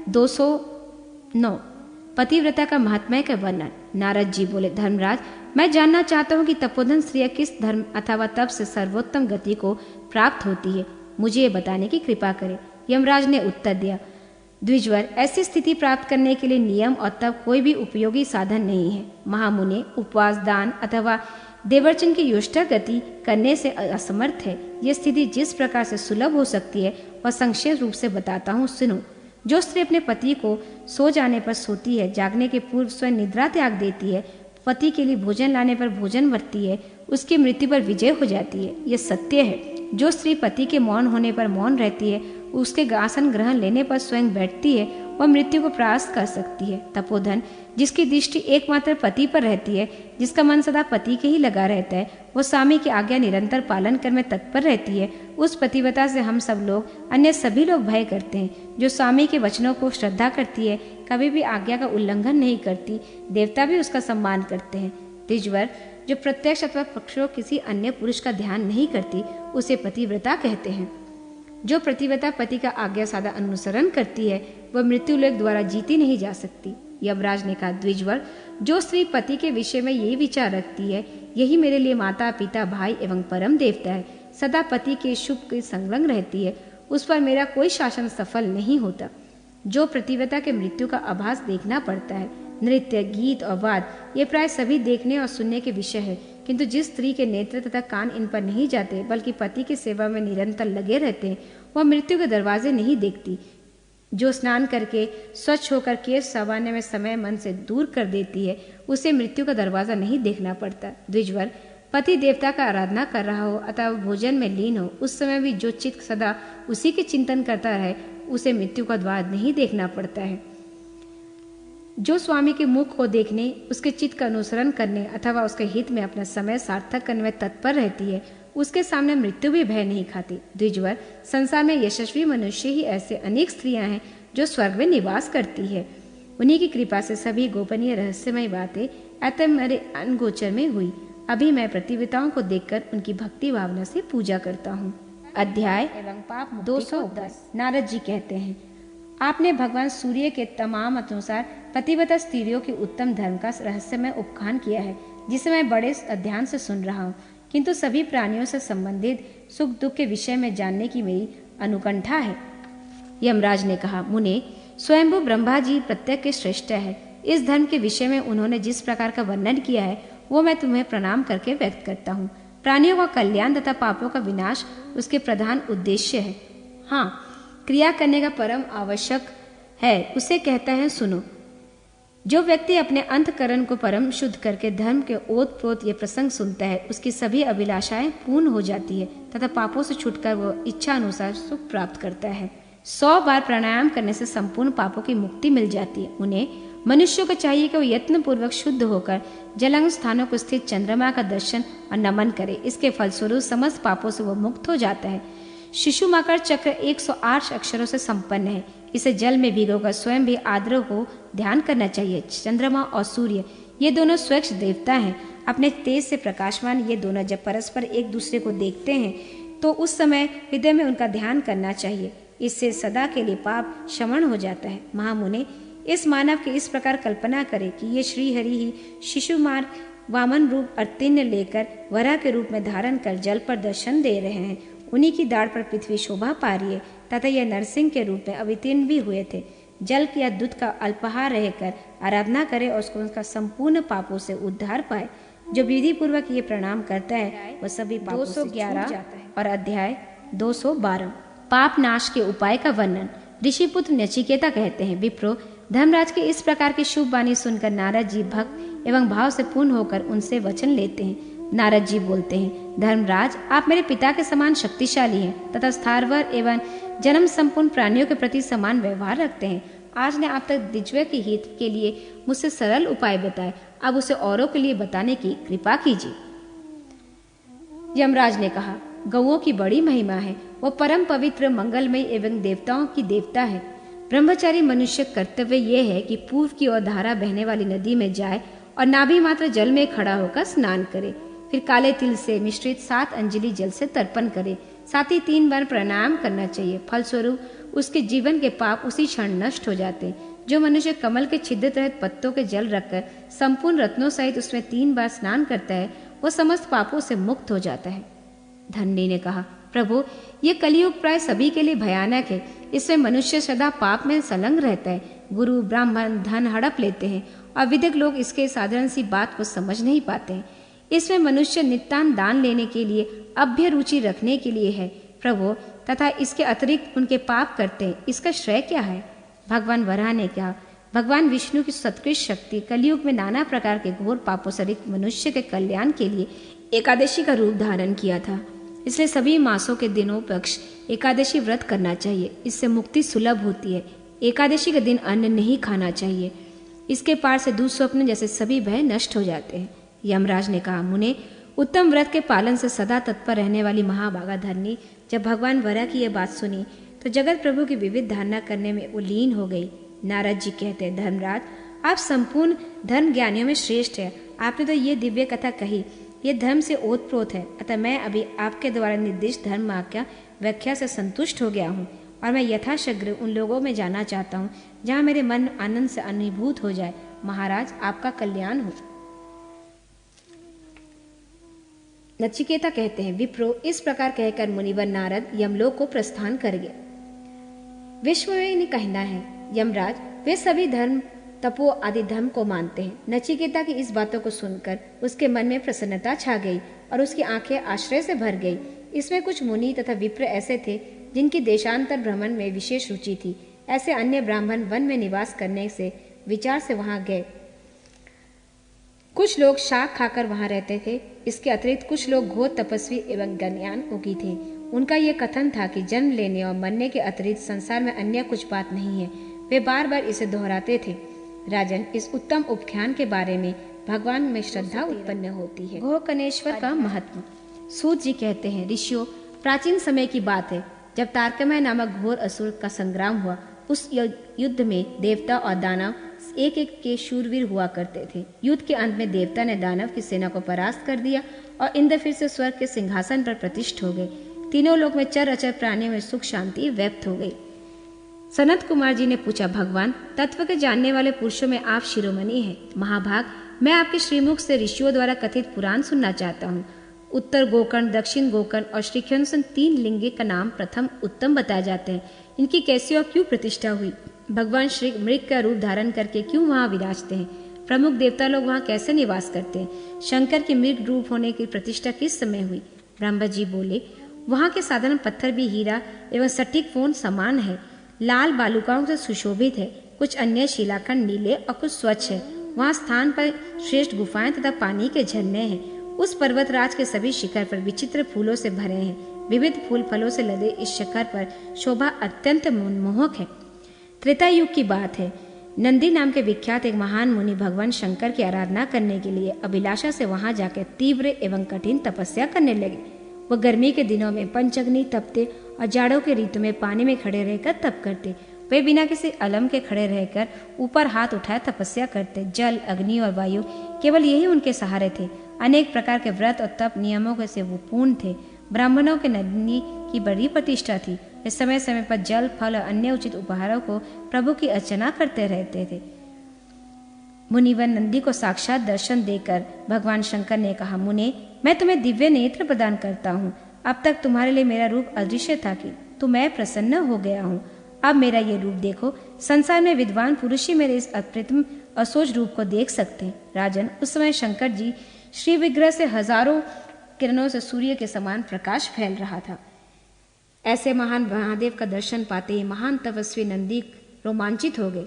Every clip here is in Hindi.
209 पतिव्रता का महात्म्य का वर्णन। नारद जी बोले, धर्मराज, मैं जानना चाहता हूँ कि तपोधन स्त्रियां किस धर्म अथवा तप से सर्वोत्तम गति को प्राप्त होती है, मुझे ये बताने की कृपा करें। यमराज ने उत्तर दिया, द्विजवर, ऐसी स्थिति प्राप्त करने के लिए नियम और तप कोई भी उपयोगी साधन नहीं है। महामुनि उपवास, दान अथवा देवर्चन की योष्टा गति करने से असमर्थ है। यह स्थिति जिस प्रकार से सुलभ हो सकती है वह संक्षेप रूप से बताता हूँ, सुनो। जो स्त्री अपने पति को सो जाने पर सोती है, जागने के पूर्व स्वयं निद्रा त्याग देती है, पति के लिए भोजन लाने पर भोजन भरती है, उसकी मृत्यु पर विजय हो जाती है। यह सत्य है। जो स्त्री पति के मौन होने पर मौन रहती है, उसके आसन ग्रहण लेने पर स्वयं बैठती है, वह मृत्यु को परास्त कर सकती है। तपोधन, जिसकी दृष्टि एकमात्र पति पर रहती है, जिसका मन सदा पति के ही लगा रहता है, वो स्वामी की आज्ञा निरंतर पालन करने में तत्पर रहती है, उस पतिव्रता से हम सब लोग, अन्य सभी लोग भय करते हैं। जो स्वामी के वचनों को श्रद्धा करती है, कभी भी आज्ञा का उल्लंघन नहीं करती, देवता भी उसका सम्मान करते हैं। द्विजवर, जो प्रत्यक्ष अथवा पक्षों किसी अन्य पुरुष का ध्यान नहीं करती, उसे पतिव्रता कहते हैं। जो प्रतिव्रता पति का आज्ञा सादा अनुसरण करती है, वह मृत्यु लोक द्वारा जीती नहीं जा सकती। यमराज ने कहा, द्विजवर, जो स्त्री पति के विषय में यही विचार रखती है, यही मेरे लिए माता, पिता, भाई एवं परम देवता है, सदा पति के शुभ के संलग्न रहती है, उस पर मेरा कोई शासन सफल नहीं होता। जो प्रतिव्रता के मृत्यु का आभास देखना पड़ता है, नृत्य, गीत और वाद, ये प्राय सभी देखने और सुनने के विषय है, किंतु जिस स्त्री के नेत्र तथा कान इन पर नहीं जाते, बल्कि पति की सेवा में निरंतर लगे रहते हैं, वह मृत्यु के दरवाजे नहीं देखती। जो स्नान करके स्वच्छ होकर केश संवारने में समय मन से दूर कर देती है, उसे मृत्यु का दरवाजा नहीं देखना पड़ता। द्विजवर, पति देवता का आराधना कर रहा हो अथवा भोजन में लीन हो, उस समय भी जो चित्त सदा उसी के चिंतन करता रहे, उसे मृत्यु का द्वार नहीं देखना पड़ता है। जो स्वामी के मुख को देखने, उसके चित्त का अनुसरण करने अथवा उसके हित में अपना समय सार्थक करने में तत्पर रहती है, उसके सामने मृत्यु भी भय नहीं खाती। द्विजवर, संसार में यशस्वी मनुष्य ही ऐसे अनेक स्त्रियां हैं जो स्वर्ग में निवास करती है। उन्हीं की कृपा से सभी गोपनीय रहस्यमय बातें अतः मेरे अनगोचर में हुई। अभी मैं प्रतिव्रताओं को देखकर उनकी भक्ति भावना से पूजा करता हूँ। अध्याय 210। नारद जी कहते हैं, आपने भगवान सूर्य के तमाम अनुसार पतिव्रता स्त्रियों के उत्तम धर्म का रहस्यमय उपखान किया है, जिसे मैं बड़े ध्यान से सुन रहा हूँ, किंतु सभी प्राणियों से संबंधित सुख दुख के विषय में जानने की मेरी अनुकंठा है। यमराज ने कहा, मुने, स्वयंभू ब्रह्मा जी प्रत्येक के श्रेष्ठ है। इस धर्म के विषय में उन्होंने जिस प्रकार का वर्णन किया है, वो मैं तुम्हें प्रणाम करके व्यक्त करता हूँ। प्राणियों का कल्याण तथा पापों का विनाश उसके प्रधान उद्देश्य है। हाँ, क्रिया करने का परम आवश्यक है, उसे कहता है सुनो। जो व्यक्ति अपने अंतकरण को परम शुद्ध करके धर्म के ओत प्रोत ये प्रसंग सुनता है, उसकी सभी अभिलाषाएं पूर्ण हो जाती है तथा पापों से छुटकर वह इच्छा अनुसार सुख प्राप्त करता है। 100 बार प्राणायाम करने से संपूर्ण पापों की मुक्ति मिल जाती है। उन्हें मनुष्यों को चाहिए कि वो यत्न पूर्वक शुद्ध होकर जलंग स्थानों को स्थित चंद्रमा का दर्शन और नमन करे। इसके फलस्वरूप समस्त पापों से वह मुक्त हो जाता है। शिशुमाकर चक्र 108 अक्षरों से संपन्न है। इसे जल में भिगोकर स्वयं भी आद्र हो ध्यान करना चाहिए। चंद्रमा और सूर्य ये दोनों स्वच्छ देवता हैं। अपने तेज से प्रकाशमान ये दोनों जब परस्पर एक दूसरे को देखते हैं तो उस समय हृदय में उनका ध्यान करना चाहिए। इससे सदा के लिए पाप शमन हो जाता है। महामुने, इस मानव की इस प्रकार कल्पना करे कि ये श्री हरि ही शिशुमार वामन रूप अतीर्ण लेकर वरा के रूप में धारण कर जल पर दर्शन दे रहे हैं। उन्हीं की दाढ़ पर पृथ्वी शोभा पा रही है तथा यह नरसिंह के रूप में अवतीर्ण भी हुए थे। जल या दूध का अल्पाहार रहकर आराधना करे और उसको उसका संपूर्ण पापों से उद्धार पाए। जो विधि पूर्वक ये प्रणाम करता है वह सभी पापों से छूट जाता है। और अध्याय 212 पाप नाश के उपाय का वर्णन। ऋषिपुत्र नचिकेता कहते हैं, विप्रो, धर्मराज की इस प्रकार की शुभ वाणी सुनकर नारद जी भक्त एवं भाव से पूर्ण होकर उनसे वचन लेते हैं। नारद जी बोलते हैं, धर्मराज, आप मेरे पिता के समान शक्तिशाली हैं तथा स्थावर एवं जन्म संपूर्ण प्राणियों के प्रति समान व्यवहार रखते हैं। आज ने आप तक दिज्वे के हित के लिए मुझसे सरल उपाय बताए, अब उसे औरों के लिए बताने की कृपा कीजिए। यमराज ने कहा, गौओं की बड़ी महिमा है। वह परम पवित्र, मंगलमय एवं देवताओं की देवता है। ब्रह्मचारी मनुष्य कर्तव्य यह है कि पूर्व की ओर धारा बहने वाली नदी में जाए और नाभि मात्र जल में खड़ा होकर स्नान करे। फिर काले तिल से मिश्रित 7 अंजलि जल से तर्पण करे। साथ ही 3 बार प्राणायाम करना चाहिए। फलस्वरूप उसके जीवन के पाप उसी क्षण नष्ट हो जाते हैं। जो मनुष्य कमल के छिद्रित रहित पत्तों के जल रखकर संपूर्ण रत्नों सहित उसमें 3 बार स्नान करता है, वो समस्त पापों से मुक्त हो जाता है। धन्नी ने कहा, प्रभु, ये कलियुग प्राय सभी के लिए भयानक है। इसमें मनुष्य सदा पाप में संलग्न रहता है। गुरु, ब्राह्मण धन हड़प लेते हैं और विधिक लोग इसके साधारण सी बात को समझ नहीं पाते हैं। इसमें मनुष्य नित्यान दान लेने के लिए अभ्य रुचि रखने के लिए है प्रभु, तथा इसके अतिरिक्त उनके पाप करते हैं। इसका श्रेय क्या है? भगवान वराह ने कहा, भगवान विष्णु की सत्कृष्ट शक्ति कलियुग में नाना प्रकार के घोर पापों से रहित मनुष्य के कल्याण के लिए एकादशी का रूप धारण किया था। इसलिए सभी मासों के दिनों पक्ष एकादशी व्रत करना चाहिए। इससे मुक्ति सुलभ होती है। एकादशी के दिन अन्न नहीं खाना चाहिए। इसके पार से दुःस्वप्न जैसे सभी भय नष्ट हो जाते हैं। यमराज ने कहा, मुने, उत्तम व्रत के पालन से सदा तत्पर रहने वाली महाभागा धरनी जब भगवान वराह की यह बात सुनी तो जगत प्रभु की विविध धारणा करने में वो लीन हो गई। नारद जी कहते हैं, धर्मराज, आप संपूर्ण धर्म ज्ञानियों में श्रेष्ठ है। आपने तो ये दिव्य कथा कही, ये धर्म से ओतप्रोत है। अतः मैं अभी आपके द्वारा निर्दिष्ट धर्म वाक्य व्याख्या से संतुष्ट हो गया हूँ और मैं यथाशीघ्र उन लोगों में जाना चाहता हूँ जहाँ मेरे मन आनंद से अनुभूत हो जाए। महाराज, आपका कल्याण हो। नचिकेता कहते हैं, विप्रो, इस प्रकार कहकर मुनिवर नारद यमलोक को प्रस्थान कर गए। विश्व में कहना है, यमराज, वे सभी धर्म तपो आदि धर्म को मानते हैं। नचिकेता की इस बातों को सुनकर उसके मन में प्रसन्नता छा गई और उसकी आंखें आश्चर्य से भर गई। इसमें कुछ मुनि तथा विप्र ऐसे थे जिनकी देशांतर भ्रमण में विशेष रुचि थी। ऐसे अन्य ब्राह्मण वन में निवास करने से विचार से वहां गए। कुछ लोग शाक खाकर वहां रहते थे। इसके अतिरिक्त कुछ लोग घोर तपस्वी एवं ज्ञानयोगी थे। उनका यह कथन था कि जन्म लेने और मरने के अतिरिक्त संसार में अन्य कुछ बात नहीं है। वे बार बार इसे दोहराते थे। राजन, इस उत्तम उपख्यान के बारे में भगवान में श्रद्धा उत्पन्न होती है। गोकर्णेश्वर का महत्व। सूत जी कहते हैं, ऋषियों, प्राचीन समय की बात है जब तारकमय नामक घोर असुर का संग्राम हुआ। उस युद्ध में देवता और दानव एक एक के शूरवीर हुआ करते थे। युद्ध के अंत में देवता ने दानव की सेना को परास्त कर दिया और इंद्र फिर से स्वर्ग के सिंहासन पर प्रतिष्ठित हो गए। तीनों लोक में चर अचर प्राणियों में सुख शांति व्यक्त हो गई। सनत कुमार जी ने पूछा, भगवान, तत्व के जानने वाले पुरुषों में आप शिरोमणि हैं। महाभाग, मैं आपके श्रीमुख से ऋषियों द्वारा कथित पुराण सुनना चाहता हूँ। उत्तर गोकर्ण, दक्षिण गोकर्ण और श्रीखंसन 3 लिंगे का नाम प्रथम उत्तम बताए जाते हैं। इनकी कैसी और क्यों प्रतिष्ठा हुई? भगवान श्री मृग का रूप धारण करके क्यों वहाँ विराजते हैं? प्रमुख देवता लोग वहाँ कैसे निवास करते हैं? शंकर के मृग रूप होने की प्रतिष्ठा किस समय हुई? ब्रह्मा जी बोले, वहाँ के साधारण पत्थर भी हीरा एवं सटीक फोन समान है। लाल बालुकाओं से सुशोभित है। कुछ अन्य शिलाखंड नीले और कुछ स्वच्छ है। वहाँ स्थान पर श्रेष्ठ गुफाएं तथा पानी के झरने हैं। उस पर्वतराज के सभी शिखर पर विचित्र फूलों से भरे हैं। विविध फूल फलों से लदे इस शिखर पर शोभा अत्यंत मनमोहक है। त्रेता युग की बात है। नंदी नाम के विख्यात एक महान मुनि भगवान शंकर की आराधना करने के लिए अभिलाषा से वहां जाकर तीव्र एवं कठिन तपस्या करने लगे। वह गर्मी के दिनों में पंचअग्नि तपते और जाड़ों के ऋतु में पानी में खड़े रहकर तप करते। वे बिना किसी अलम के खड़े रहकर ऊपर हाथ उठाए तपस्या करते। जल, अग्नि और वायु केवल यही उनके सहारे थे। अनेक प्रकार के व्रत और तप नियमों से वो पूर्ण थे। ब्राह्मणों के नंदी की बड़ी प्रतिष्ठा थी। वे समय समय पर जल, फल और अन्य उचित उपहारों को प्रभु की अर्चना करते रहते थे। मुनिवर नंदी को साक्षात दर्शन देकर भगवान शंकर ने कहा, मुने, मैं तुम्हें दिव्य नेत्र प्रदान करता हूँ। अब तक तुम्हारे लिए मेरा रूप अदृश्य था कि तो मैं प्रसन्न हो गया हूँ। अब मेरा ये रूप देखो। संसार में विद्वान पुरुष ही मेरे इस अप्रतिम असोज रूप को देख सकते हैं। राजन, उस समय शंकर जी श्री विग्रह से हजारों किरणों से सूर्य के समान प्रकाश फैल रहा था। ऐसे महान महादेव का दर्शन पाते ही महान तपस्वी नंदी रोमांचित हो गए।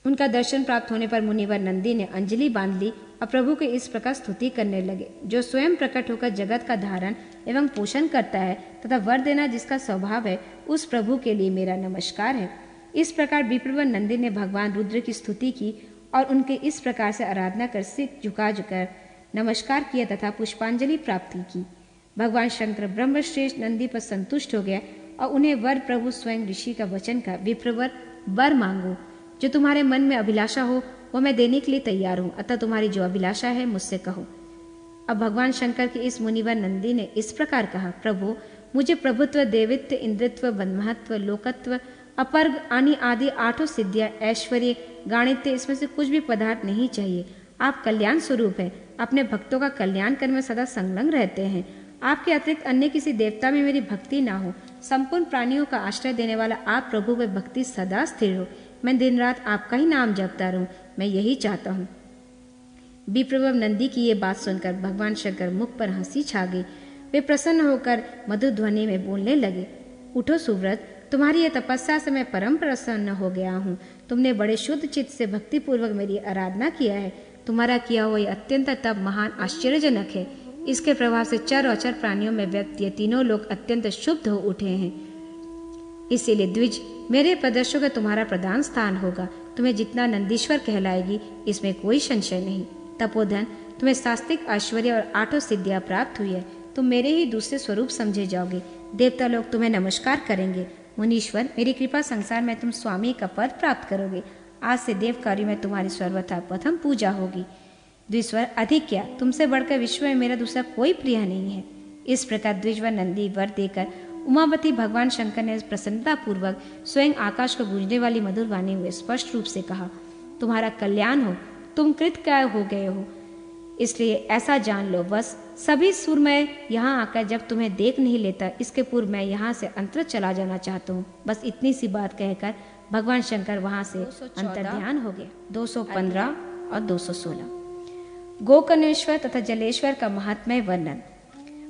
उनका दर्शन प्राप्त होने पर मुनिवर नंदी ने अंजलि बांध ली और प्रभु की इस प्रकार स्तुति करने लगे, जो स्वयं प्रकट होकर जगत का धारण एवं पोषण करता है तथा वर देना जिसका स्वभाव है, उस प्रभु के लिए मेरा नमस्कार है। इस प्रकार विप्रवर नंदी ने भगवान रुद्र की स्तुति की और उनके इस प्रकार से आराधना कर सिर झुका नमस्कार किया तथा पुष्पांजलि प्राप्ति की। भगवान शंकर ब्रह्मश्रेष्ठ नंदी पर संतुष्ट हो गया और उन्हें वर प्रभु स्वयं ऋषि का वचन का, विप्रवर, वर मांगो। जो तुम्हारे मन में अभिलाषा हो वो मैं देने के लिए तैयार हूँ। अतः तुम्हारी जो अभिलाषा है मुझसे कहो। अब भगवान शंकर के इस मुनिवर नंदी ने इस प्रकार कहा, प्रभु, मुझे प्रभुत्व, देवित्व, इंद्रित्व, ब्रह्मत्व, लोकत्व, अपर्ग आदि 8 सिद्धियां, ऐश्वर्य, गाणित्य, इसमें से कुछ भी पदार्थ नहीं चाहिए। आप कल्याण स्वरूप है, अपने भक्तों का कल्याण करने में सदा संलग्न रहते हैं। आपके अतिरिक्त अन्य किसी देवता में मेरी भक्ति ना हो। संपूर्ण प्राणियों का आश्रय देने वाला आप प्रभु में भक्ति सदा स्थिर हो। मैं दिन रात आपका ही नाम जपता रहूं, मैं यही चाहता हूँ। विप्रभु नंदी की ये बात सुनकर भगवान शंकर मुख पर हंसी छा गई। वे प्रसन्न होकर मधुर ध्वनि में बोलने लगे, उठो सुव्रत, तुम्हारी यह तपस्या से मैं परम प्रसन्न हो गया हूँ। तुमने बड़े शुद्ध चित्त से भक्ति पूर्वक मेरी आराधना किया है। तुम्हारा किया हुआ यह अत्यंत तप महान आश्चर्यजनक है। इसके प्रभाव से चर और अचर प्राणियों में व्यक्त ये तीनों लोग अत्यंत शुद्ध हो उठे हैं। इसीलिए द्विज, मेरे प्रदर्शों का तुम्हारा प्रधान स्थान होगा। तुम्हें जितना नंदीश्वर कहलाएगी, इसमें कोई संशय नहीं। तपोधन, तुम्हें शास्त्रिक ऐश्वर्य और 8 सिद्धियां प्राप्त हुई है। तुम मेरे ही दूसरे स्वरूप समझे जाओगे। देवता लोग तुम्हें नमस्कार करेंगे। मुनीश्वर, मेरी कृपा संसार में तुम स्वामी का पद प्राप्त करोगे। आज से देव कार्य में तुम्हारी सर्वथा प्रथम पूजा होगी। द्विस्वर, अधिक क्या, तुमसे बढ़कर विश्व में मेरा दूसरा कोई प्रिय नहीं है। इस प्रकार द्विजवर नंदी वर देकर उमापति भगवान शंकर ने प्रसन्नता पूर्वक स्वयं आकाश को गूंजने वाली मधुर वाणी हुए स्पष्ट रूप से कहा, तुम्हारा कल्याण हो, तुम कृतकाय हो गए हो। इसलिए ऐसा जान लो, बस सभी सुरमय यहाँ आकर जब तुम्हें देख नहीं लेता, इसके पूर्व मैं यहाँ से अंतर चला जाना चाहता हूँ। बस इतनी सी बात कहकर भगवान शंकर वहां से अंतर ध्यान हो गया। 215 और 216 गोकर्णेश्वर तथा जलेश्वर का महात्म्य वर्णन।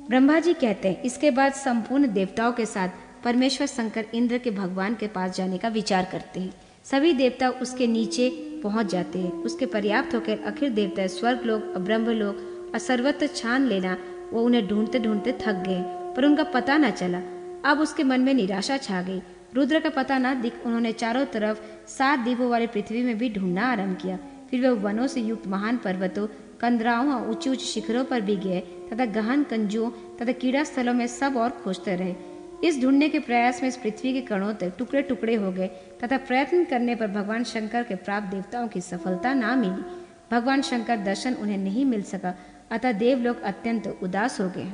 ब्रह्मा जी कहते हैं, इसके बाद संपूर्ण देवताओं के साथ परमेश्वर शंकर इंद्र के भगवान के पास जाने का विचार करते हैं। सभी देवता उसके नीचे पहुंच जाते हैं। उसके पर्याप्त होकर आखिर देवता स्वर्ग लोक, ब्रह्म लोक और सर्वत्र छान लेना, वो उन्हें ढूंढते ढूंढते थक गए, पर उनका पता न चला। अब उसके मन में निराशा छा गई। रुद्र का पता न दिख उन्होंने चारों तरफ 7 द्वीपों वाली पृथ्वी में भी ढूंढना आरंभ किया। फिर वे वनों से युक्त महान पर्वतों, कंदराओं और ऊंचे ऊंचे शिखरों पर भी गए तथा गहन कंजुओं तथा कीड़ा स्थलों में सब और खोजते रहे। इस ढूंढने के प्रयास में इस पृथ्वी के कणों तक टुकड़े टुकड़े हो गए तथा प्रयत्न करने पर भगवान शंकर के प्राप्त देवताओं की सफलता ना मिली। भगवान शंकर दर्शन उन्हें नहीं मिल सका, अतः देवलोक अत्यंत उदास हो गए।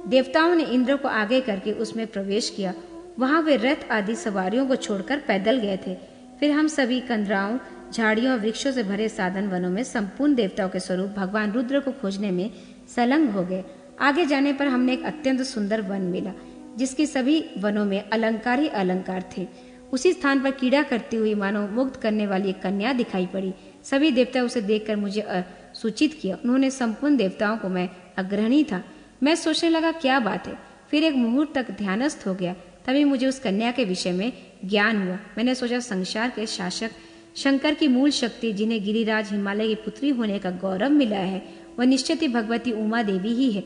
देवताओं ने इंद्र को आगे करके उसमें प्रवेश किया। वहां वे रथ आदि सवारियों को छोड़कर पैदल गए थे। फिर हम सभी कंदराओं, झाड़ियों और वृक्षों से भरे साधन वनों में संपूर्ण देवताओं के स्वरूप भगवान रुद्र को खोजने में संलग्न हो गए। आगे जाने पर हमने एक अत्यंत सुंदर वन मिला, जिसकी सभी वनों में अलंकार ही अलंकार थे। उसी स्थान पर कीड़ा करती हुई मानो मुग्ध करने वाली एक कन्या दिखाई पड़ी। सभी देवता उसे देखकर मुझे सूचित किया। उन्होंने संपूर्ण देवताओं को मैं अग्रहणी था। मैं सोचने लगा, क्या बात है। फिर एक मुहूर्त तक ध्यानस्थ हो गया। तभी मुझे उस कन्या के विषय में ज्ञान हुआ। मैंने सोचा, संसार के शासक शंकर की मूल शक्ति, जिन्हें गिरिराज हिमालय की पुत्री होने का गौरव मिला है, वह निश्चित ही भगवती उमा देवी ही है।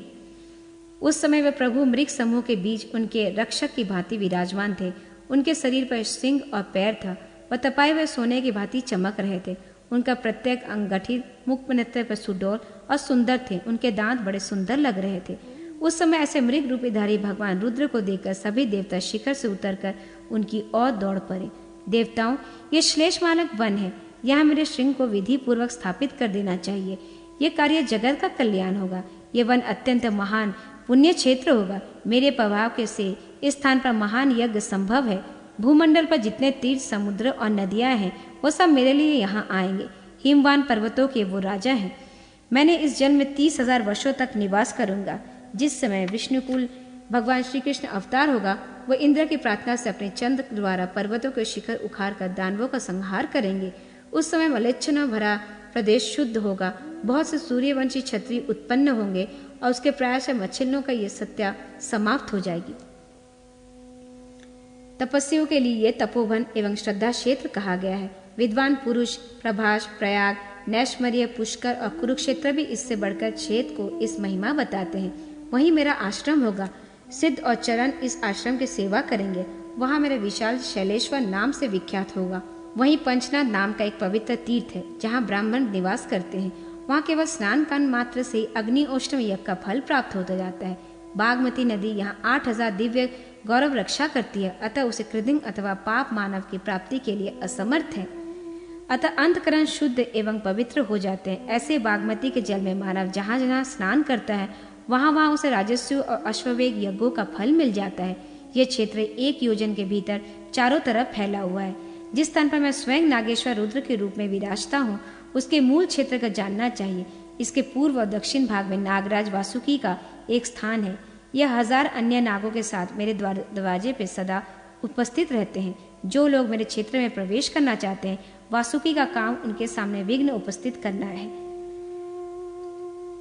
उस समय वह प्रभु मृग समूह के बीच उनके रक्षक की भांति विराजमान थे। उनके शरीर पर सिंह और पैर था। वह तपाए हुए सोने की भांति चमक रहे थे। उनका प्रत्येक अंग गठित, मुख नेत्र पर सुडौल और सुंदर थे। उनके दांत बड़े सुंदर लग रहे थे। उस समय ऐसे मृग रूपीधारी भगवान रुद्र को देखकर सभी देवता शिखर से उतरकर उनकी ओर दौड़ पड़े। देवताओं, ये श्लेषमालक वन है। यहाँ मेरे श्रृंग को विधि पूर्वक स्थापित कर देना चाहिए। ये कार्य जगत का कल्याण होगा। ये वन अत्यंत महान पुण्य क्षेत्र होगा। मेरे प्रभाव के से इस स्थान पर महान यज्ञ संभव है। भूमंडल पर जितने तीर्थ, समुद्र और नदियां हैं, वो सब मेरे लिए यहाँ आएंगे। हिमवान पर्वतों के वो राजा हैं। मैंने इस जल में 30,000 वर्षों तक निवास करूंगा। जिस समय विष्णुकुल भगवान श्री कृष्ण अवतार होगा, वह इंद्र की प्रार्थना से अपने चंद्र द्वारा पर्वतों के शिखर उखाड़कर दानवों का संहार करेंगे। उस समय मलेच्छना भरा प्रदेश शुद्ध होगा। बहुत से सूर्यवंशी क्षत्रिय उत्पन्न होंगे और उसके प्राय से मच्छलियों का ये सत्या समाप्त हो जाएगी। तपस्वियों के लिए ये तपोवन एवं श्रद्धा क्षेत्र कहा गया है। विद्वान पुरुष प्रभास, प्रयाग, नैष्मर्य, पुष्कर और कुरुक्षेत्र भी इससे बढ़कर क्षेत्र को इस महिमा बताते हैं। वहीं मेरा आश्रम होगा। सिद्ध और चरण इस आश्रम की सेवा करेंगे। वहाँ मेरा विशाल शैलेश्वर नाम से विख्यात होगा। वहीं पंचनाथ नाम का एक पवित्र तीर्थ है, जहाँ ब्राह्मण निवास करते हैं। वहाँ केवल स्नान करने मात्र से अग्निओष्टम यज्ञ का फल प्राप्त होता जाता है। बागमती नदी यहाँ 8,000 दिव्य गौरव रक्षा करती है, अतः उसे कृदिंग अथवा पाप मानव की प्राप्ति के लिए असमर्थ है। अतः अंतकरण शुद्ध एवं पवित्र हो जाते हैं। ऐसे बागमती के जल में मानव जहाँ जहाँ स्नान करता है, वहाँ उसे राजस्व और अश्वमेध यज्ञों का फल मिल जाता है। यह क्षेत्र 1 योजन के भीतर चारों तरफ फैला हुआ है। जिस स्थान पर मैं स्वयं नागेश्वर रुद्र के रूप में विराजता हूँ, उसके मूल क्षेत्र का जानना चाहिए। इसके पूर्व और दक्षिण भाग में नागराज वासुकी का एक स्थान है। यह 1000 अन्य नागों के साथ मेरे दरवाजे पे सदा उपस्थित रहते हैं। जो लोग मेरे क्षेत्र में प्रवेश करना चाहते हैं, वासुकी का काम उनके सामने विघ्न उपस्थित करना है।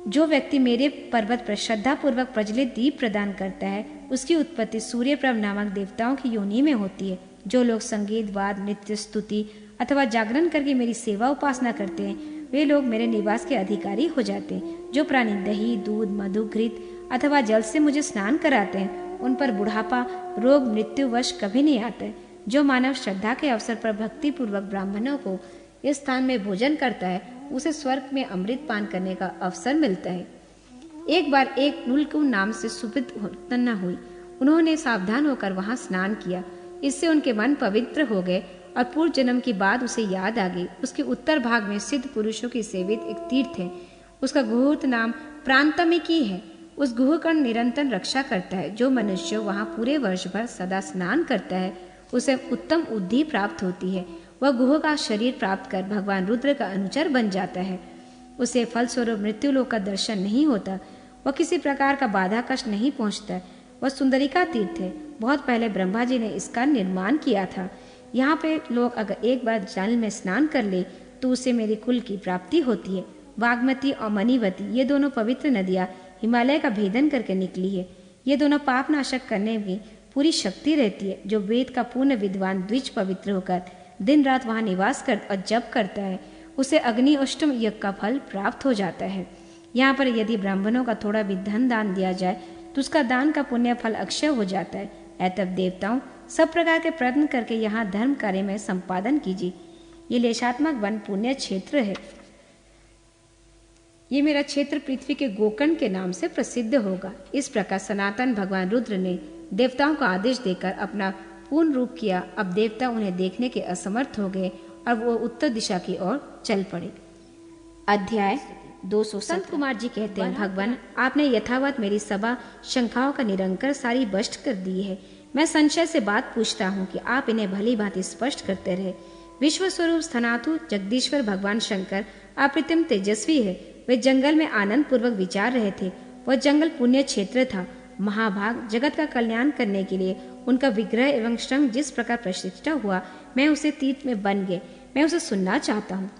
जो व्यक्ति मेरे पर्वत पर श्रद्धा पूर्वक प्रज्वलित दीप प्रदान करता है, उसकी उत्पत्ति सूर्यप्रभ नामक देवताओं की योनि में होती है। जो लोग संगीत, वाद, नृत्य, स्तुति अथवा जागरण करके मेरी सेवा उपासना करते हैं, वे लोग मेरे निवास के अधिकारी हो जाते हैं। जो प्राणी दही, दूध, मधु, घृत अथवा जल से मुझे स्नान कराते हैं, उन पर बुढ़ापा, रोग, मृत्यु वश कभी नहीं आता है। जो मानव श्रद्धा के अवसर पर भक्ति पूर्वक ब्राह्मणों को इस स्थान में भोजन करता है, उसे स्वर्ग में अमृत पान करने का अवसर मिलता है। एक बार एक नुलकुम नाम से सुपित हुई। उन्होंने सावधान होकर वहां स्नान किया। इससे उनके मन पवित्र हो गए और पूर्व जन्म की बात उसे याद आ गई। उसके उत्तर भाग में सिद्ध पुरुषों की सेवित एक तीर्थ है। उसका गुहूर्त नाम प्रांतमिकी है। उस गुहकर्ण निरंतर रक्षा करता है। जो मनुष्य वहां पूरे वर्ष भर सदा स्नान करता है, उसे उत्तम बुद्धि प्राप्त होती है। वह गुह का शरीर प्राप्त कर भगवान रुद्र का अनुचर बन जाता है। उसे फलस्वरूप मृत्युलोक का दर्शन नहीं होता। वह किसी प्रकार का बाधा कष्ट नहीं पहुंचता। वह सुंदरिका तीर्थ है। बहुत पहले ब्रह्मा जी ने इसका निर्माण किया था। यहाँ पे लोग अगर एक बार जल में स्नान कर ले तो उसे मेरे कुल की प्राप्ति होती है। बागमती और मणिवती, ये दोनों पवित्र नदियाँ हिमालय का भेदन करके निकली है। ये दोनों पाप नाशक करने की पूरी शक्ति रहती है। जो वेद का पूर्ण विद्वान द्विज पवित्र होकर दिन रात वहाँ निवास कर और जप करता है, उसे अग्नि अष्टम यज्ञ का फल प्राप्त हो जाता है। यहाँ पर यदि ब्राह्मणों का थोड़ा भी धन दान दिया जाए तो उसका दान का पुण्य फल अक्षय हो जाता है। ऐतब देवताओं, सब प्रकार के प्रयत्न करके यहाँ धर्म कार्य में संपादन कीजिए। ये लेशात्मक वन पुण्य क्षेत्र है। ये मेरा क्षेत्र पृथ्वी के गोकर्ण के नाम से प्रसिद्ध होगा। इस प्रकार सनातन भगवान रुद्र ने देवताओं को आदेश देकर अपना पूर्ण रूप किया। अब देवता उन्हें देखने के असमर्थ हो गए और वो उत्तर दिशा की ओर चल पड़े। अध्याय 200। संत कुमार जी कहते हैं, भगवान, आपने यथावत मेरी सभा शंकाओं का निरंकर सारी बस्ट कर दी है। मैं संशय से बात पूछता हूँ कि आप इन्हें भली भांति स्पष्ट करते रहे। विश्व स्वरूप स्थानातु जगदीश्वर भगवान शंकर अप्रतिम तेजस्वी है। वे जंगल में आनंद पूर्वक विचार रहे थे। वह जंगल पुण्य क्षेत्र था। महाभाग जगत का कल्याण करने के लिए उनका विग्रह एवं श्रम जिस प्रकार प्रतिष्ठा हुआ, मैं उसे तीर्थ में बन गए। मैं उसे सुनना चाहता हूँ।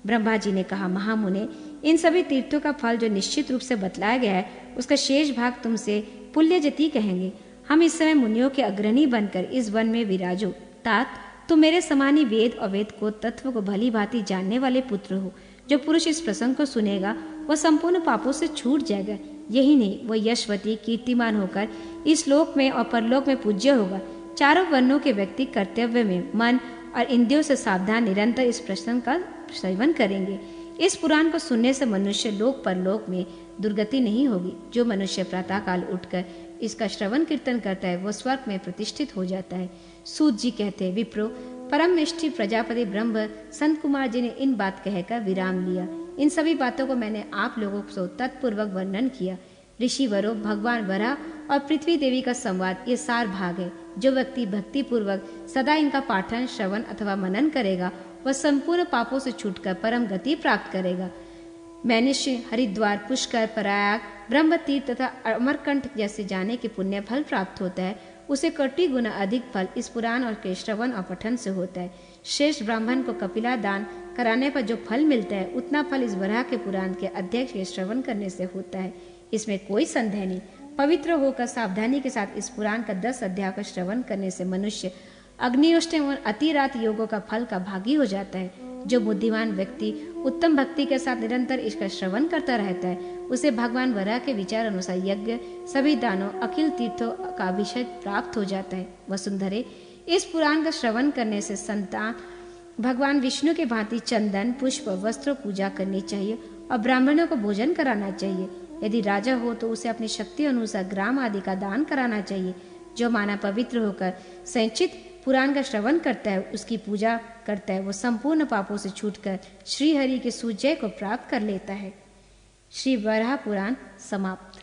ब्रह्मा जी ने कहा, महामुने, इन सभी तीर्थों का फल जो निश्चित रूप से बतलाया गया है, उसका शेष भाग तुमसे पुण्यजति कहेंगे। हम इस समय मुनियों के अग्रणी बनकर इस वन में विराजो। तात, तुम मेरे समानी वेद और वेद को तत्व को भली भांति जानने वाले पुत्र हो। जो पुरुष इस प्रसंग को सुनेगा वह संपूर्ण पापों से छूट जाएगा। यही नहीं, वह यशवती कीर्तिमान होकर इस लोक में और परलोक में पूज्य होगा। चारों वर्णों के व्यक्ति कर्तव्य में मन और इंद्रियों से सावधान निरंतर इस प्रसंग का सेवन करेंगे। इस पुराण को सुनने से मनुष्य लोक परलोक में दुर्गति नहीं होगी। जो मनुष्य प्रातःकाल उठकर इसका श्रवण कीर्तन करता है, वह स्वर्ग में प्रतिष्ठित हो जाता है। सूत जी कहते हैं, विप्रो, परम निष्ठि प्रजापति ब्रह्म संत कुमार जी ने इन बात कहकर विराम लिया। इन सभी बातों को मैंने आप लोगों को तत्पूर्वक वर्णन किया। ऋषि वरो, भगवान वरा और पृथ्वी देवी का संवाद ये सार भाग है। जो व्यक्ति भक्ति पूर्वक सदा इनका पाठन, श्रवण अथवा मनन करेगा, वह संपूर्ण पापों से छूटकर परम गति प्राप्त करेगा। मैनिष्य, हरिद्वार, पुष्कर, प्रयाग, ब्रह्म तीर्थ तथा अमरकंठ जैसे जाने के पुण्य फल प्राप्त होता है। उसे कोटि गुना अधिक फल इस पुराण और के श्रवण और पठन से होता है। श्रेष्ठ ब्राह्मण को कपिला दान कराने पर जो फल मिलता है, उतना फल इस वराह के पुराण के अध्यक्ष के श्रवण करने से होता है। इसमें कोई संदेह नहीं। पवित्र होकर सावधानी के साथ इस पुराण का 10 अध्याय का श्रवण करने से मनुष्य अग्निष्टम और अतिरात योगों का फल का भागी हो जाता है। जो बुद्धिमान व्यक्ति उत्तम भक्ति के साथ निरंतर इसका श्रवण करता रहता है, उसे भगवान वराह के विचार अनुसार यज्ञ, सभी दानों, अखिल तीर्थों का अभिषेक प्राप्त हो जाता है। वसुंधरे, इस पुराण का श्रवण करने से संतान भगवान विष्णु के भांति चंदन, पुष्प, वस्त्र पूजा करनी चाहिए और ब्राह्मणों को भोजन कराना चाहिए। यदि राजा हो तो उसे अपनी शक्ति अनुसार ग्राम आदि का दान कराना चाहिए। जो मानव पवित्र होकर संचित पुराण का श्रवण करता है, उसकी पूजा करता है, वो संपूर्ण पापों से छूटकर श्री हरि के सुजय को प्राप्त कर लेता है। श्री वराह पुराण समाप्त।